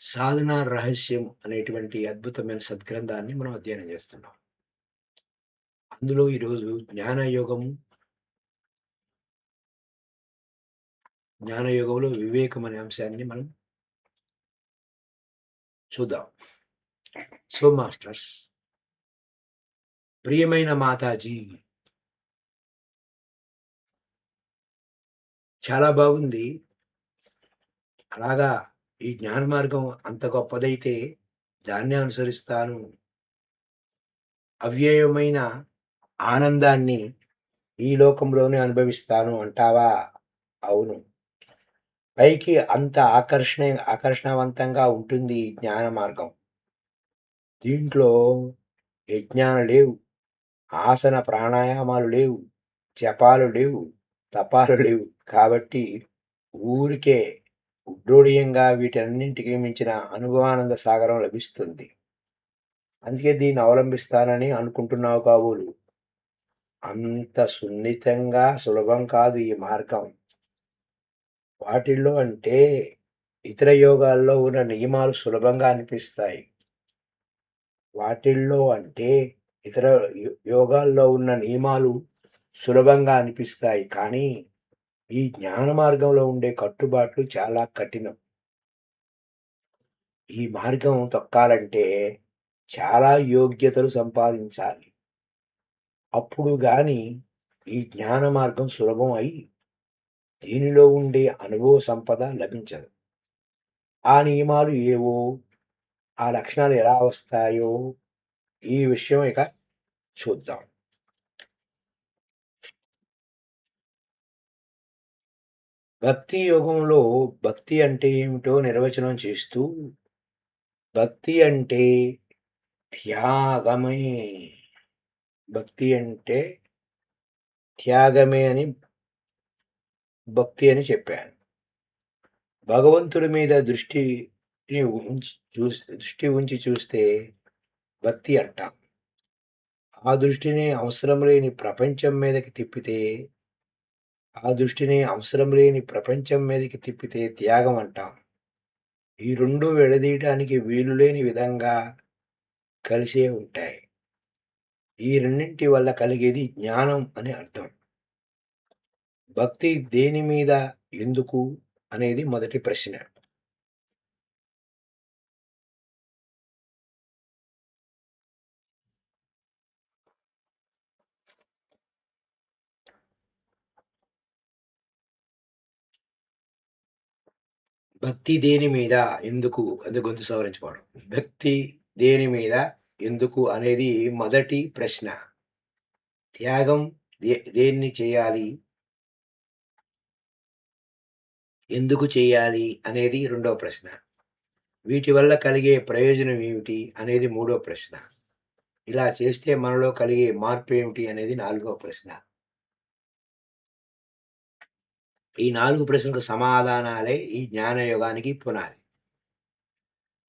సాధన రహస్యం అనేటువంటి అద్భుతమైన సద్గ్రంథాన్ని మనం అధ్యయనం చేస్తున్నాం. అందులో ఈరోజు జ్ఞానయోగంలో వివేకం అనే అంశాన్ని మనం చూద్దాం. సో మాస్టర్స్, ప్రియమైన మాతాజీ, చాలా బాగుంది. అలాగా ఈ జ్ఞాన మార్గం అంత గొప్పదైతే దాన్నే అనుసరిస్తాను. అవ్యయమైన ఆనందాన్ని ఈ లోకంలోనే అనుభవిస్తాను అంటావా? అవును. పైకి అంత ఆకర్షణవంతంగా ఉంటుంది ఈ జ్ఞాన మార్గం. దీంట్లో యజ్ఞాలు లేవు, ఆసన ప్రాణాయామాలు లేవు, జపాలు లేవు, తపాలు లేవు. కాబట్టి ఊరికే ఉడ్డోడియంగా వీటన్నింటికి మించిన అనుభవానంద సాగరం లభిస్తుంది. అందుకే దీన్ని అవలంబిస్తానని అనుకుంటున్నావు కాబోలు. అంత సున్నితంగా సులభం కాదు ఈ మార్గం. వాటిల్లో అంటే ఇతర యోగాల్లో ఉన్న నియమాలు సులభంగా అనిపిస్తాయి. వాటిల్లో అంటే ఇతర యోగాల్లో ఉన్న నియమాలు సులభంగా అనిపిస్తాయి. కానీ ఈ జ్ఞాన మార్గంలో ఉండే కట్టుబాట్లు చాలా కఠినం. ఈ మార్గం తొక్కాలంటే చాలా యోగ్యతలు సంపాదించాలి. అప్పుడు గాని ఈ జ్ఞాన మార్గం సులభం అయి దీనిలో ఉండే అనుభవ సంపద లభించదు. ఆ నియమాలు ఏవో, ఆ లక్షణాలు ఎలా వస్తాయో ఈ విషయం ఇక చూద్దాం. భక్తి యోగంలో భక్తి అంటే ఏమిటో నిర్వచనం చేస్తూ, భక్తి అంటే త్యాగమే. భక్తి అంటే త్యాగమే అని భక్తి అని చెప్పాను. భగవంతుడి మీద దృష్టి ఉంచి చూస్తే భక్తి అంటాం. ఆ దృష్టిని అవసరం లేని ప్రపంచం మీదకి తిప్పితే త్యాగం అంటాం. ఈ రెండు విడదీయటానికి వీలులేని విధంగా కలిసే ఉంటాయి. ఈ రెండింటి వల్ల కలిగేది జ్ఞానం అని అర్థం. భక్తి దేని మీద, ఎందుకు అనేది మొదటి ప్రశ్న. భక్తి దేని మీద, ఎందుకు అది గొంతు సవరించుకోవడం. భక్తి దేని మీద, ఎందుకు అనేది మొదటి ప్రశ్న. త్యాగం దేన్ని చేయాలి, ఎందుకు చేయాలి అనేది రెండో ప్రశ్న. వీటి వల్ల కలిగే ప్రయోజనం ఏమిటి అనేది మూడో ప్రశ్న. ఇలా చేస్తే మనలో కలిగే మార్పు ఏమిటి అనేది నాలుగో ప్రశ్న. ఈ 4 ప్రశ్నలకు సమాధానాలే ఈ జ్ఞానయోగానికి పునాది.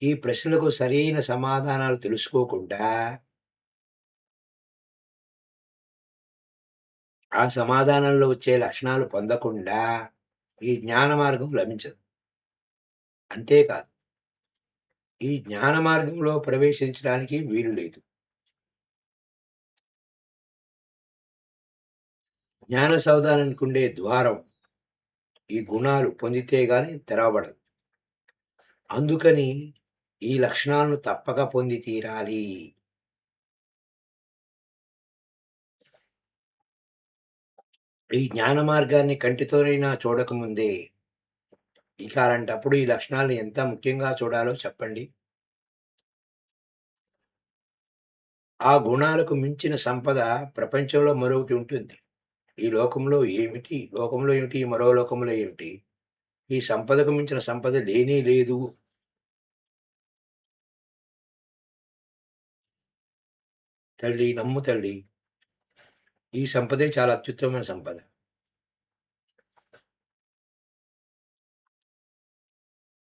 ఈ ప్రశ్నలకు సరైన సమాధానాలు తెలుసుకోకుండా, ఆ సమాధానంలో వచ్చే లక్షణాలు పొందకుండా ఈ జ్ఞాన మార్గం లభించదు. అంతేకాదు, ఈ జ్ఞాన మార్గంలో ప్రవేశించడానికి వీలు లేదు. జ్ఞాన సౌధానానికి ఉండే ద్వారం ఈ గుణాలు పొందితే గాని తెరవబడదు. అందుకని ఈ లక్షణాలను తప్పక పొంది తీరాలి. ఈ జ్ఞాన మార్గాన్ని కంటితోనైనా చూడకముందే ఇక అలాంటప్పుడు ఈ లక్షణాలను ఎంత ముఖ్యంగా చూడాలో చెప్పండి. ఆ గుణాలకు మించిన సంపద ప్రపంచంలో మరొకటి ఉంటుంది. లోకంలో ఏమిటి, మరో లోకంలో ఏమిటి? ఈ సంపదకు మించిన సంపద లేనే లేదు. తల్లి, నమ్ము తల్లి. ఈ సంపదే చాలా అత్యుత్తమమైన సంపద.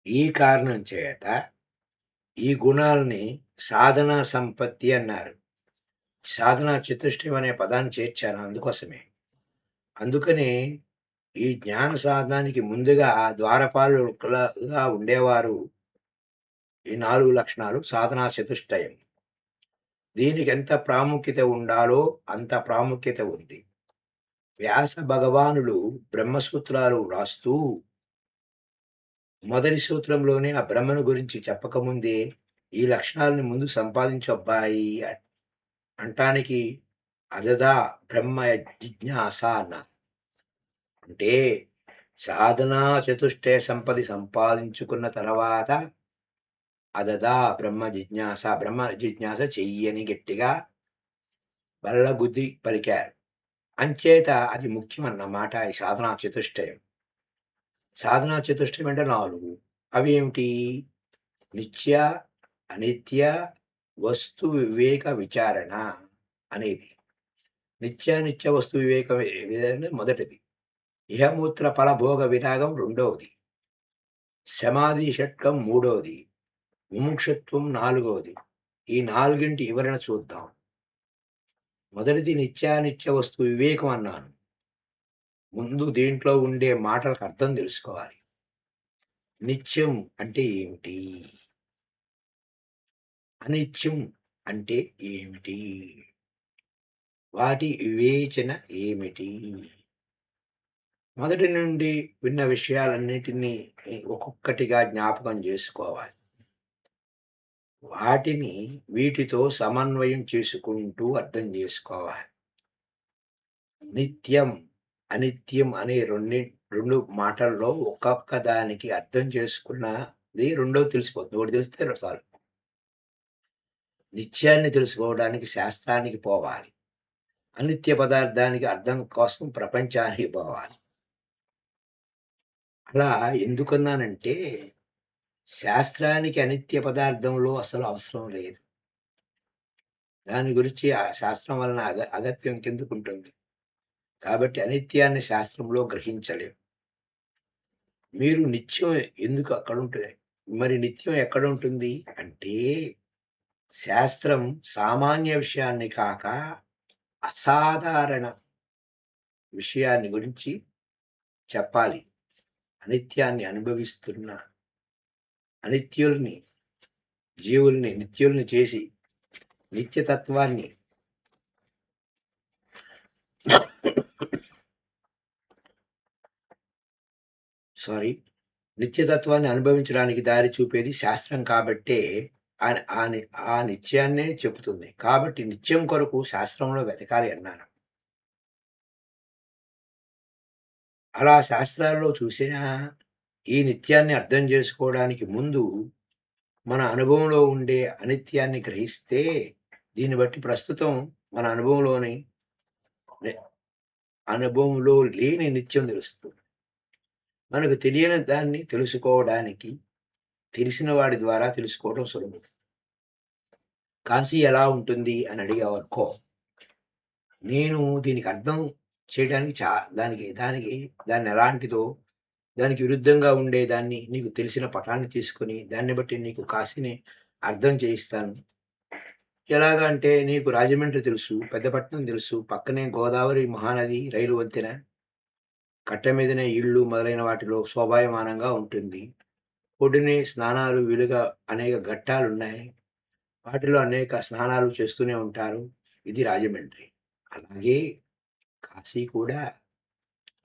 ఈ కారణం చేత ఈ గుణాల్ని సాధనా సంపత్తి అన్నారు. సాధనా చతుష్టయం అనే పదాన్ని చేర్చాను అందుకోసమే. అందుకనే ఈ జ్ఞాన సాధనానికి ముందుగా ద్వారపాలకులుగా ఉండేవారు ఈ 4 లక్షణాలు సాధనా చతుష్టయం. దీనికి ఎంత ప్రాముఖ్యత ఉండాలో అంత ప్రాముఖ్యత ఉంది. వ్యాస భగవానులు బ్రహ్మసూత్రాలు వ్రాస్తూ మొదటి సూత్రంలోనే ఆ బ్రహ్మను గురించి చెప్పకముందే ఈ లక్షణాలను ముందు సంపాదించు అబ్బాయి అంటానికి అదదా బ్రహ్మ జిజ్ఞాస అన్నారు. అంటే సాధనా చతుష్టయ సంపది సంపాదించుకున్న తర్వాత అదదా బ్రహ్మ జిజ్ఞాస చెయ్యని గట్టిగా బల్లగుద్ది పలికారు. అంచేత అది ముఖ్యమన్నమాట ఈ సాధనా చతుష్టయం. సాధనా చతుష్టయం అంటే 4. అవి ఏమిటి? నిత్య, అనిత్య, వస్తు వివేక విచారణ అనేది. నిత్యానిత్య వస్తు వివేక విచారణ మొదటిది. ఇహమూత్ర ఫలభోగ విరాగం రెండవది. సమాధి షట్కం మూడవది. ముముక్షుత్వం నాలుగవది. ఈ నాలుగింటి వివరణ చూద్దాం. మొదటిది నిత్యానిత్య వస్తు వివేకం అన్నాను. ముందు దీంట్లో ఉండే మాటలకు అర్థం తెలుసుకోవాలి. నిత్యం అంటే ఏమిటి? అనిత్యం అంటే ఏమిటి? వాటి వివేచన ఏమిటి? మొదటి నుండి విన్న విషయాలన్నిటినీ ఒక్కొక్కటిగా జ్ఞాపకం చేసుకోవాలి. వాటిని వీటితో సమన్వయం చేసుకుంటూ అర్థం చేసుకోవాలి. నిత్యం, అనిత్యం అనే రెండు మాటల్లో ఒక్కొక్క దానికి అర్థం చేసుకున్నది రెండోది తెలిసిపోతుంది. ఒకటి తెలిస్తే చాలు. నిత్యాన్ని తెలుసుకోవడానికి శాస్త్రానికి పోవాలి. అనిత్య పదార్థానికి అర్థం కోసం ప్రపంచానికి పోవాలి. అలా ఎందుకన్నానంటే శాస్త్రానికి అనిత్య పదార్థంలో అసలు అవసరం లేదు. దాని గురించి ఆ శాస్త్రం వలన అగత్యం కిందకుంటుంది. కాబట్టి అనిత్యాన్ని శాస్త్రంలో గ్రహించలేం. మీరు నిత్యం ఎందుకు అక్కడుంటుంది? మరి నిత్యం ఎక్కడుంటుంది అంటే శాస్త్రం సామాన్య విషయాన్ని కాక అసాధారణ విషయాన్ని గురించి చెప్పాలి. అనిత్యాన్ని అనుభవిస్తున్న అనిత్యుల్ని జీవుల్ని నిత్యుల్ని చేసి నిత్యతత్వాన్ని నిత్యతత్వాన్ని అనుభవించడానికి దారి చూపేది శాస్త్రం కాబట్టే ఆ నిత్యాన్నే చెబుతుంది. కాబట్టి నిత్యం కొరకు శాస్త్రంలో వెతకాలి అన్నాను. అలా శాస్త్రాల్లో చూసినా ఈ నిత్యాన్ని అర్థం చేసుకోవడానికి ముందు మన అనుభవంలో ఉండే అనిత్యాన్ని గ్రహిస్తే దీన్ని బట్టి ప్రస్తుతం మన అనుభవంలో లేని నిత్యం తెలుస్తుంది. మనకు తెలియని దాన్ని తెలుసుకోవడానికి తెలిసిన వాడి ద్వారా తెలుసుకోవడం సులభం. కాశీ ఎలా ఉంటుంది అని అడిగావనుకో, నేను దీనికి అర్థం చేయడానికి దాన్ని ఎలాంటిదో దానికి విరుద్ధంగా ఉండేదాన్ని నీకు తెలిసిన పటాన్ని తీసుకొని దాన్ని బట్టి నీకు కాశీని అర్థం చేయిస్తాను. ఎలాగా అంటే నీకు రాజమండ్రి తెలుసు, పెద్దపట్నం తెలుసు, పక్కనే గోదావరి మహానది రైలు వంతెన, కట్ట మీదనే ఇళ్ళు మొదలైన వాటిలో శోభాయమానంగా ఉంటుంది. ఒడ్డునే స్నానాలు వీలుగా అనేక ఘట్టాలున్నాయి. వాటిలో అనేక స్నానాలు చేస్తూనే ఉంటారు. ఇది రాజమండ్రి. అలాగే కాశీ కూడా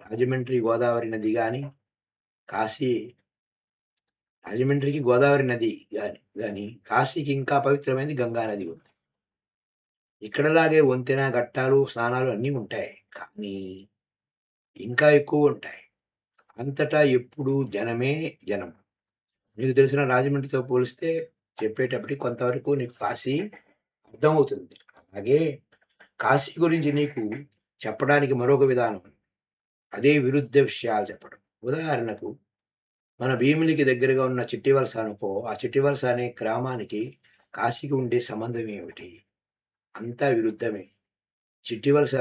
రాజమండ్రి గోదావరి నది గాని, కాశీ రాజమండ్రికి గోదావరి నది గాని కాశీకి ఇంకా పవిత్రమైనది గంగా నది ఉంది. ఇక్కడలాగే వంతెన, ఘట్టాలు, స్నానాలు అన్నీ ఉంటాయి. కానీ ఇంకా ఎక్కువ ఉంటాయి. అంతటా ఎప్పుడూ జనమే జనం. నీకు తెలిసిన రాజమండ్రితో పోలిస్తే చెప్పేటప్పటికి కొంతవరకు నీకు కాశీ అర్థమవుతుంది. అలాగే కాశీ గురించి నీకు చెప్పడానికి మరొక విధానం. అదే విరుద్ధ విషయాలు చెప్పడం. ఉదాహరణకు మన భీమిలికి దగ్గరగా ఉన్న చిట్టివలస అనుకో, ఆ చిట్టివలస అనే గ్రామానికి కాశీకి ఉండే సంబంధం ఏమిటి? అంతా విరుద్ధమే. చిట్టివలస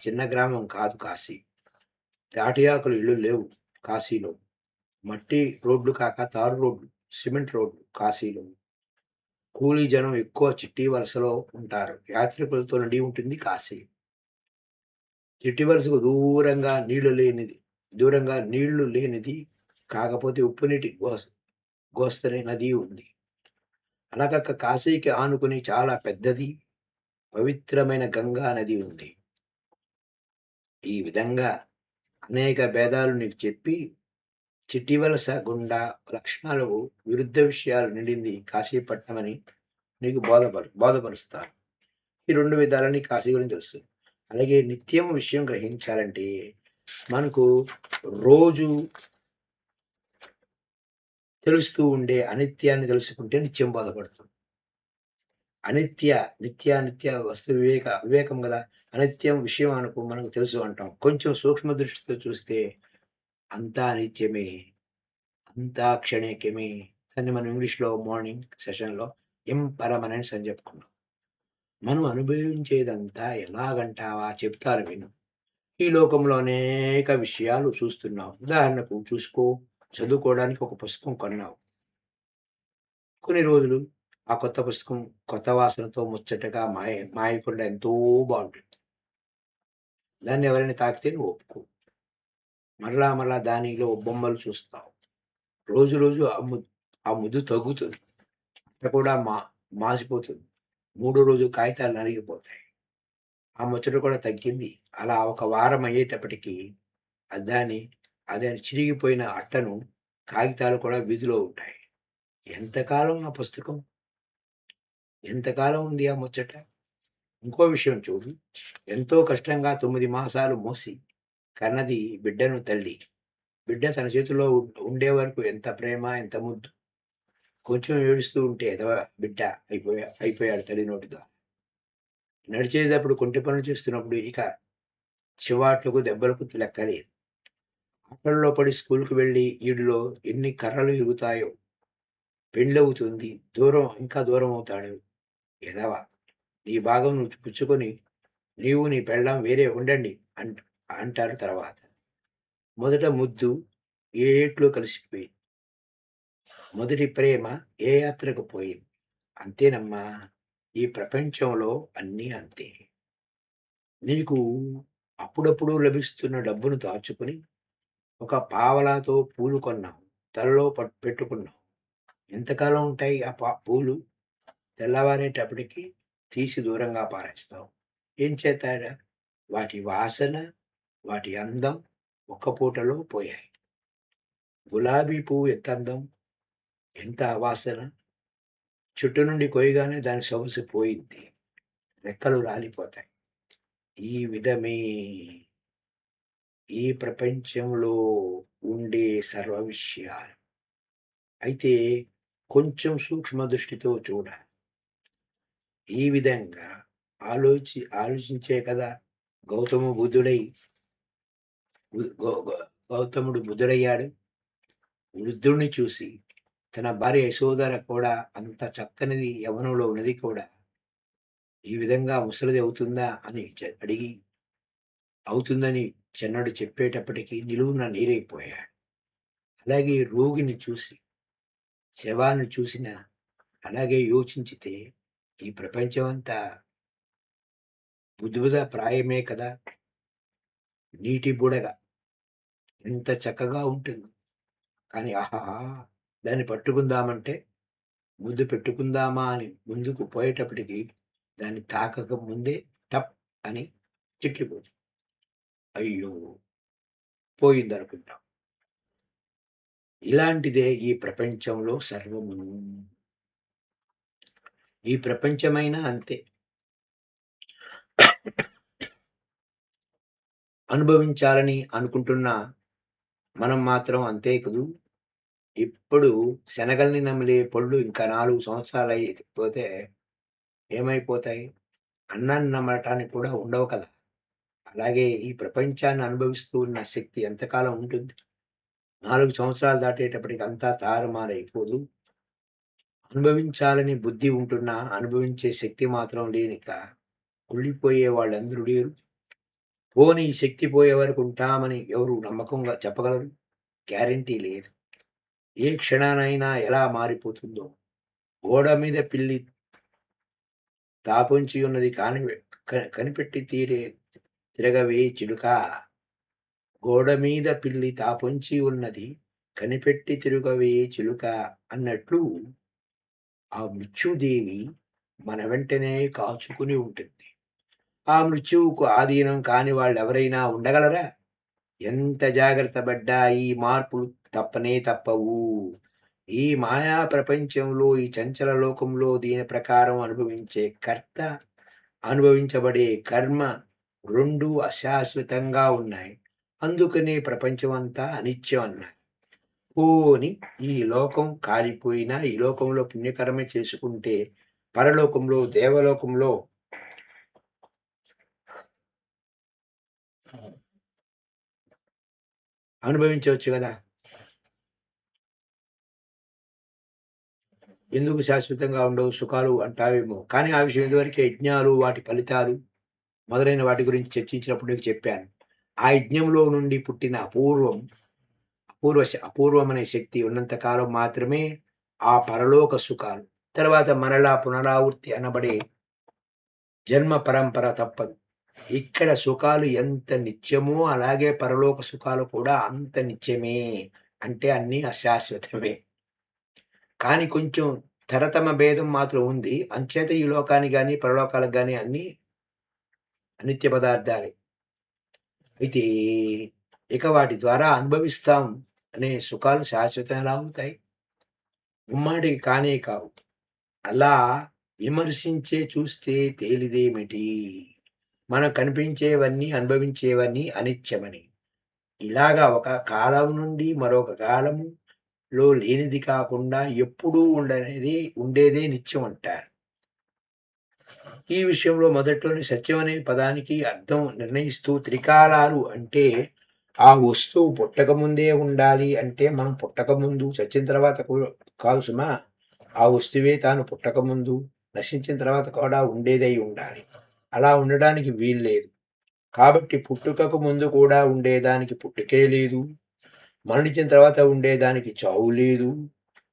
చిన్న గ్రామం కాదు కాశీ. తాటియాకులు ఇళ్ళు లేవు కాశీలో. మట్టి రోడ్లు కాక తారు రోడ్లు, సిమెంట్ రోడ్లు కాశీలో. కూలీ జనం ఎక్కువ చిట్టి వలసలో ఉంటారు. యాత్రికులతో నిండి ఉంటుంది కాశీ. చిట్టి వలసకు దూరంగా నీళ్లు లేనిది కాకపోతే ఉప్పు నీటి గోస్తని నది ఉంది. అలాగ కాశీకి ఆనుకుని చాలా పెద్దది, పవిత్రమైన గంగా నది ఉంది. ఈ విధంగా అనేక భేదాలు నీకు చెప్పి, చిట్టివలస గుండా లక్షణాలు విరుద్ధ విషయాలు నిండింది కాశీపట్నమని నీకు బోధపరుస్తారు. ఈ 2 విధాలని కాశీ గురించి తెలుసు. అలాగే నిత్యం విషయం గ్రహించాలంటే, మనకు రోజు తెలుస్తూ ఉండే అనిత్యాన్ని తెలుసుకుంటే నిత్యం బోధపడుతుంది. అనిత్య, నిత్యానిత్య వస్తు వివేకం గదా! అనిత్యం విషయం అనుకో మనకు తెలుసు అంటాం. కొంచెం సూక్ష్మ దృష్టితో చూస్తే అంతా నిత్యమే. అంతా క్షణికమే. దాన్ని మనం ఇంగ్లీష్‌లో మార్నింగ్ సెషన్‌లో ఇంపర్మనెన్స్ అని చెప్పుకున్నాం. మనం అనుభవించేదంతా ఎలాగంటావా? చెప్తాను విను. ఈ లోకంలో అనేక విషయాలు చూస్తున్నాం. ఉదాహరణకు చూసుకో, చదువుకోవడానికి ఒక పుస్తకం కొన్నావు. కొన్ని రోజులు ఆ కొత్త పుస్తకం కొత్త వాసనతో ముచ్చటగా మాయకుండా ఎంతో బావుంటుంది. దాన్ని ఎవరైనా తాకితే నువ్వు ఒప్పుకోవు. మరలా మరలా దానిలో బొమ్మలు చూస్తావు. రోజు రోజు ఆ ముద్దు తగ్గుతుంది. అట్ట కూడా మాసిపోతుంది. మూడో రోజు కాగితాలు నలిగిపోతాయి. ఆ ముచ్చట కూడా తగ్గింది. అలా ఒక వారం అయ్యేటప్పటికి అది దాని అది చిరిగిపోయిన అట్టను కాగితాలు కూడా వీధిలో ఉంటాయి. ఎంతకాలం ఆ పుస్తకం? ఎంతకాలం ఉంది ఆ ముచ్చట? ఇంకో విషయం చూడు. ఎంతో కష్టంగా 9 మాసాలు మోసి కన్నది బిడ్డను తల్లి. బిడ్డ తన చేతుల్లో ఉండే వరకు ఎంత ప్రేమ, ఎంత ముద్దు. కొంచెం ఏడుస్తూ ఉంటే బిడ్డ అయిపోయాడు తల్లి నోటితో. నడిచేటప్పుడు కొంటె పనులు చేస్తున్నప్పుడు ఇక చివాట్లకు, దెబ్బలకు లెక్కలేదు. ఆటల్లో పడి స్కూలుకి వెళ్ళి ఈడులో ఎన్ని కర్రలు ఇరుగుతాయో. పెండ్లవుతుంది. ఇంకా దూరమవుతాడు. ఎదవ! నీ భాగం నువ్వు పుచ్చుకొని నీవు నీ పెళ్ళాం వేరే ఉండండి అంటారు తర్వాత. మొదట ముద్దు ఏ ఏట్లో కలిసిపోయింది. మొదటి ప్రేమ ఏ యాత్రకు పోయింది. అంతేనమ్మా! ఈ ప్రపంచంలో అన్నీ అంతే. నీకు అప్పుడప్పుడు లభిస్తున్న డబ్బును దాచుకొని, ఒక పావలాతో పూలు కొన్నావు. తలలో పెట్టుకున్నావు. ఎంతకాలం ఉంటాయి ఆ పూలు? తెల్లవారేటప్పటికి తీసి దూరంగా పారేస్తావు. ఏం చేతాడ? వాటి వాసన, వాటి అందం ఒక్క పూటలో పోయాయి. గులాబీ పువ్వు ఎంత అందం, ఎంత వాసన. చెట్టు నుండి కొయ్యగానే దాని సొగసు పోయింది. రెక్కలు రాలిపోతాయి. ఈ విధమే ఈ ప్రపంచంలో ఉండే సర్వ విషయాలు. అయితే కొంచెం సూక్ష్మ దృష్టితో చూడాలి. ఈ విధంగా ఆలోచించే కదా గౌతమ బుద్ధుడై బు గౌ గౌ గౌతముడు బుద్ధుడయ్యాడు. వృద్ధుడిని చూసి తన భార్య యశోధర కూడా అంత చక్కనిది యవ్వనంలో ఉన్నది కూడా ఈ విధంగా ముసలిది అవుతుందా అని అడిగి అవుతుందని చెన్నడు చెప్పేటప్పటికి నిలువున నీరైపోయాడు. అలాగే రోగిని చూసి, శవాన్ని చూసిన అలాగే యోచించితే ఈ ప్రపంచమంతా బుద్భుద ప్రాయమే కదా! నీటి బుడగ ఎంత చక్కగా ఉంటుంది. కానీ ఆహాహా! దాన్ని పట్టుకుందామంటే, ముద్దు పెట్టుకుందామా అని ముందుకు పోయేటప్పటికి దాన్ని తాకక ముందే టప్ అని చిట్లిపోతుంది. అయ్యో! పోయిందనుకుంటాం. ఇలాంటిదే ఈ ప్రపంచంలో సర్వమును. ఈ ప్రపంచమైనా అంతే. అనుభవించాలని అనుకుంటున్న మనం మాత్రం అంతే కదూ! ఇప్పుడు శనగల్ని నమిలే పళ్ళు ఇంకా 4 సంవత్సరాలయిపోతే ఏమైపోతాయి? అన్నాన్ని నమలటానికి కూడా ఉండవు కదా! అలాగే ఈ ప్రపంచాన్ని అనుభవిస్తూ ఉన్న శక్తి ఎంతకాలం ఉంటుంది? 4 సంవత్సరాలు దాటేటప్పటికి అంతా తారుమారైపోదు. అనుభవించాలని బుద్ధి ఉంటున్నా, అనుభవించే శక్తి మాత్రం లేనిక కుళ్ళిపోయే వాళ్ళెందరూ లేరు. పోనీ ఈ శక్తి పోయే వరకు ఉంటామని ఎవరు నమ్మకంగా చెప్పగలరు? గ్యారంటీ లేదు. ఏ క్షణానైనా ఎలా మారిపోతుందో. గోడ మీద పిల్లి తాపొంచి ఉన్నది కనిపెట్టి తిరగవే చిలుకా. గోడ మీద పిల్లి తాపొంచి ఉన్నది కనిపెట్టి తిరుగవే చిలుక అన్నట్లు ఆ మృత్యుదేవి మన వెంటనే కాచుకుని ఉంటుంది. ఆ మృత్యువుకు ఆధీనం కాని వాళ్ళెవరైనా ఉండగలరా? ఎంత జాగ్రత్త పడ్డా ఈ మార్పులు తప్పనే తప్పవు. ఈ మాయా ప్రపంచంలో, ఈ చంచల లోకంలో దీని ప్రకారం అనుభవించే కర్త, అనుభవించబడే కర్మ 2 అశాశ్వతంగా ఉన్నాయి. అందుకనే ప్రపంచమంతా అనిత్యం అన్నారు. పోనీ ఈ లోకం కాలిపోయినా, ఈ లోకంలో పుణ్యకర్మ చేసుకుంటే, పరలోకంలో, దేవలోకంలో అనుభవించవచ్చు గదా! ఎందుకు శాశ్వతంగా ఉండవు సుఖాలు అంటావేమో! కానీ ఆ విషయం ఇదివరకే యజ్ఞాలు, వాటి ఫలితాలు మొదలైన వాటి గురించి చర్చించినప్పుడు నీకు చెప్పాను. ఆ యజ్ఞంలో నుండి పుట్టిన అపూర్వమనే శక్తి ఉన్నంత కాలం మాత్రమే ఆ పరలోక సుఖాలు. తర్వాత మరలా పునరావృత్తి అనబడే జన్మ పరంపర తప్పదు. ఇక్కడ సుఖాలు ఎంత నిత్యమో అలాగే పరలోక సుఖాలు కూడా అంత నిత్యమే. అంటే అన్నీ అశాశ్వతమే. కానీ కొంచెం తరతమ భేదం మాత్రం ఉంది. అంచేత ఈ లోకానికి గాని, పరలోకాలకు గాని అన్నీ అనిత్య పదార్థాలే. అయితే ఇక వాటి ద్వారా అనుభవిస్తాం అనే సుఖాలు శాశ్వతం ఎలా అవుతాయి? ముమ్మాటికి కానే కావు. అలా విమర్శించే చూస్తే తేలిదేమిటి? మనకు కనిపించేవన్నీ, అనుభవించేవన్నీ అనిత్యమని. ఇలాగా ఒక కాలం నుండి మరొక కాలములో లేనిది కాకుండా ఎప్పుడూ ఉండేదే నిత్యం అంటారు. ఈ విషయంలో మొదట్లోనే సత్యం అనే పదానికి అర్థం నిర్ణయిస్తూ త్రికాలాలు అంటే ఆ వస్తువు పుట్టకముందే ఉండాలి అంటే మనం పుట్టకముందు చచ్చిన తర్వాత కాదు సుమా. ఆ వస్తువే తాను పుట్టకముందు నశించిన తర్వాత కూడా ఉండేదై ఉండాలి. అలా ఉండడానికి వీల్లేదు. కాబట్టి పుట్టుకకు ముందు కూడా ఉండేదానికి పుట్టుకే లేదు. మరణించిన తర్వాత ఉండేదానికి చావు లేదు.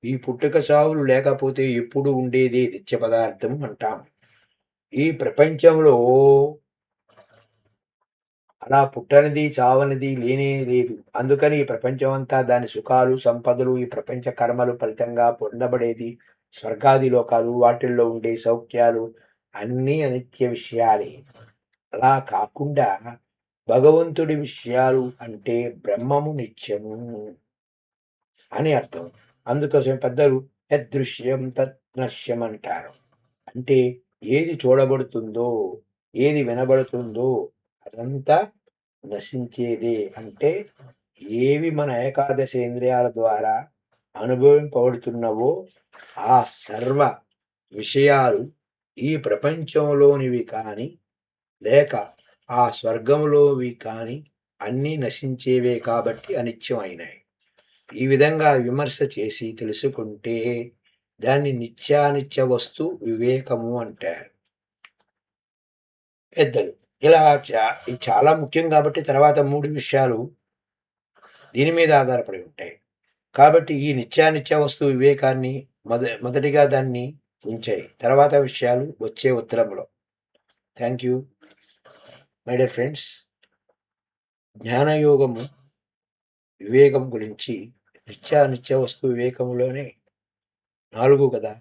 ఈ పుట్టుక చావులు లేకపోతే ఎప్పుడు ఉండేదే నిత్య పదార్థం అంటాం. ఈ ప్రపంచంలో అలా పుట్టనిది, చావనిది లేనే లేదు. అందుకని ఈ ప్రపంచమంతా దాని సుఖాలు, సంపదలు, ఈ ప్రపంచ కర్మలు ఫలితంగా పొందబడేది స్వర్గాది లోకాలు, వాటిల్లో ఉండే సౌఖ్యాలు అన్నీ అనిత్య విషయాలే. అలా కాకుండా భగవంతుడి విషయాలు అంటే బ్రహ్మము నిత్యము అని అర్థం. అందుకోసం పెద్దలు యదృశ్యం తత్ నశ్యం అంటారు. అంటే ఏది చూడబడుతుందో, ఏది వినబడుతుందో అదంతా నశించేదే. అంటే ఏవి మన ఏకాదశ ఇంద్రియాల ద్వారా అనుభవింపబడుతున్నవో ఆ సర్వ విషయాలు ఈ ప్రపంచంలోనివి కానీ, లేక ఆ స్వర్గంలోవి కానీ అన్నీ నశించేవే కాబట్టి అనిత్యం అయినాయి. ఈ విధంగా విమర్శ చేసి తెలుసుకుంటే దాన్ని నిత్యానిత్య వస్తు వివేకము అంటారు పెద్దలు. ఇలా ఇది చాలా ముఖ్యం కాబట్టి తర్వాత 3 విషయాలు దీని మీద ఆధారపడి ఉంటాయి. కాబట్టి ఈ నిత్యానిత్య వస్తు వివేకాన్ని మొదటిగా దాన్ని ఉంచాయి. తర్వాత విషయాలు వచ్చే ఉత్తరంలో. Thank you my dear friends. జ్ఞానయోగము వివేకం గురించి నిత్యానిత్య వస్తు వివేకంలోనే 4 కదా!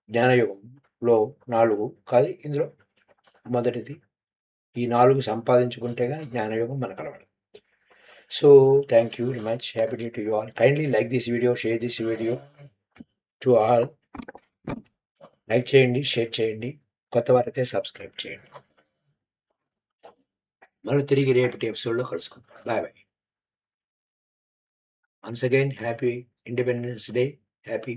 జ్ఞానయోగంలో 4 కాదు ఇందులో మొదటిది. ఈ 4 సంపాదించుకుంటే గాని జ్ఞానయోగం మనకు అలవడదు. So thank you very much. Happy day to you all. Kindly like this video, share this video to all. Like చేయండి, షేర్ చేయండి. కొత్త వారైతే సబ్స్క్రైబ్ చేయండి. మళ్ళీ తిరిగి రేపటి ఎపిసోడ్‌లో కలుసుకుందాం. Bye bye. Once again happy Independence Day. Happy